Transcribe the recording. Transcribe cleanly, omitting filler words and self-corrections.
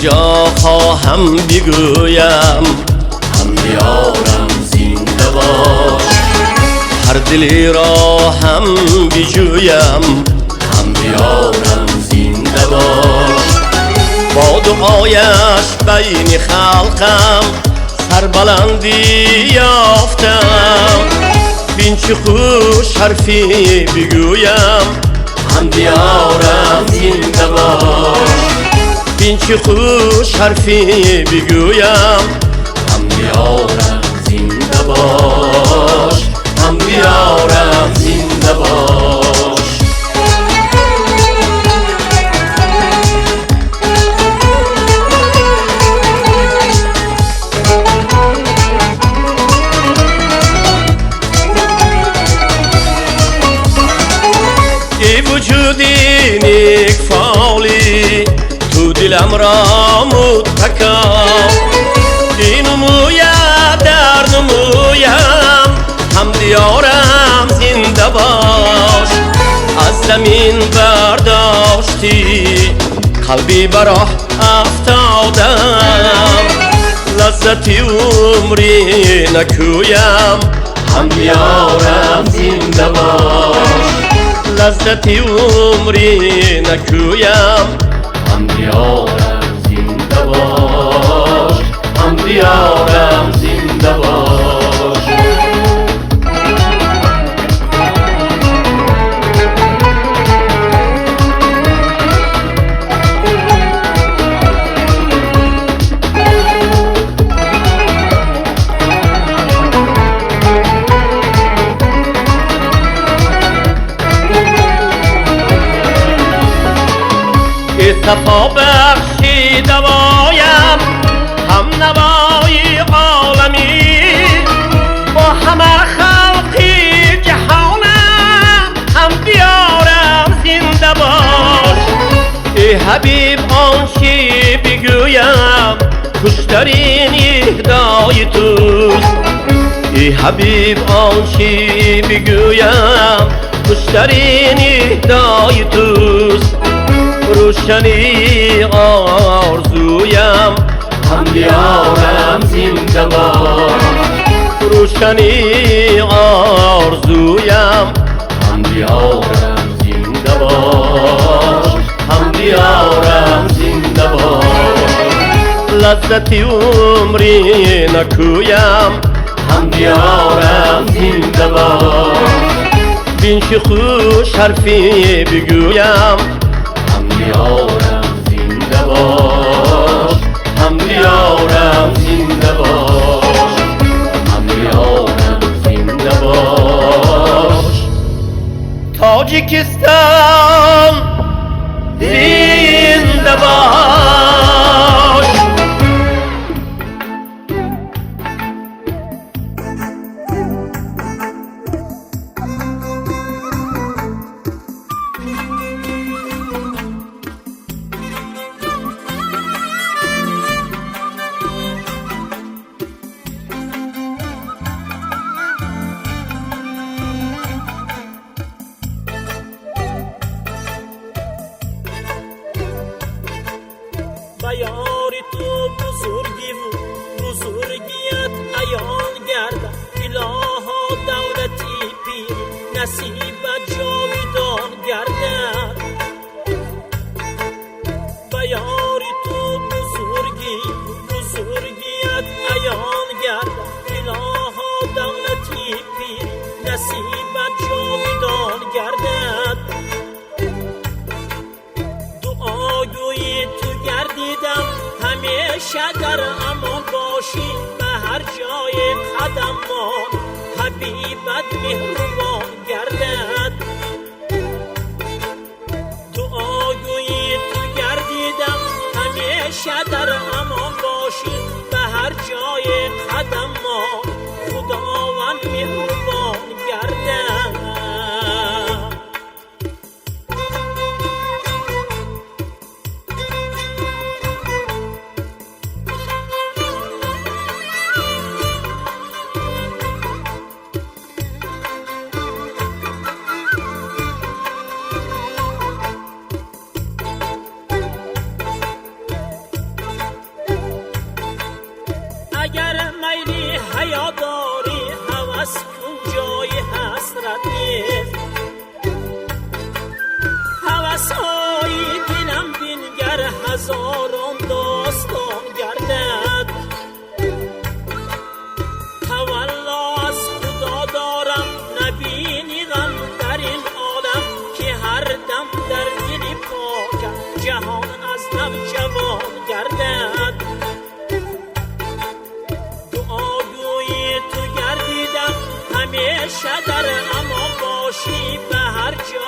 کجا خواهم بگویم هم بیارم زنده باش، هر دلی را هم بجویم هم بیارم زنده باش. با دعایش بین خلقم سربلندی یافتم، بین چه خوش حرفی بگویم هم بیارم زنده باش، بین چه خوش حرفی بگویم هم بیارم زنده باش، هم بیارم زنده باش. ای وجودی نیک فالی تو دلم را متکا، این نموید در نمویم هم دیارم زنده باش. از زمین برداشتی قلبی براه افتادم، لذتی عمری نکویم هم دیارم زنده باش، لذتی عمری نکویم هم بیارم زنده باش، هم بیارم زنده باش. صفا بخشی دوایم هم نوای عالمی، با همه خلقی جهانم هم بیارم زنده باش. ای حبیب آنچه بگویم خوشترین اهدای توست، ای حبیب آنچه بگویم خوشترین اهدای توست. روشنی آرزویم هم بیارم زنده باش، روشنی آرزویم هم بیارم زنده باش، هم بیارم زنده باش. لذتی عمری نکویم هم بیارم زنده باش، بین چه خوش حرفی بگویم هم بیارم زنده باش، هم بیارم زنده باش، هم بیارم زنده باش. تاجیکستان زنده باش. بیار تو بزرگی و بزرگیت عیان گردد، الها دولتی پیر نصیبت جاودان گردد. بیار تو بزرگی و بزرگیت عیان گردد، الها دولتی پیر نصیبت جاودان گردد. دعاگوی تو گردیدم همیشه در امان باشی، به هر جای قدمان حبیبت مهربان گردد. دعاگوی تو گردیدم همیشه در امان باشی، به هر جای قدمان خداوند مهربان گردد. باشی به هر جای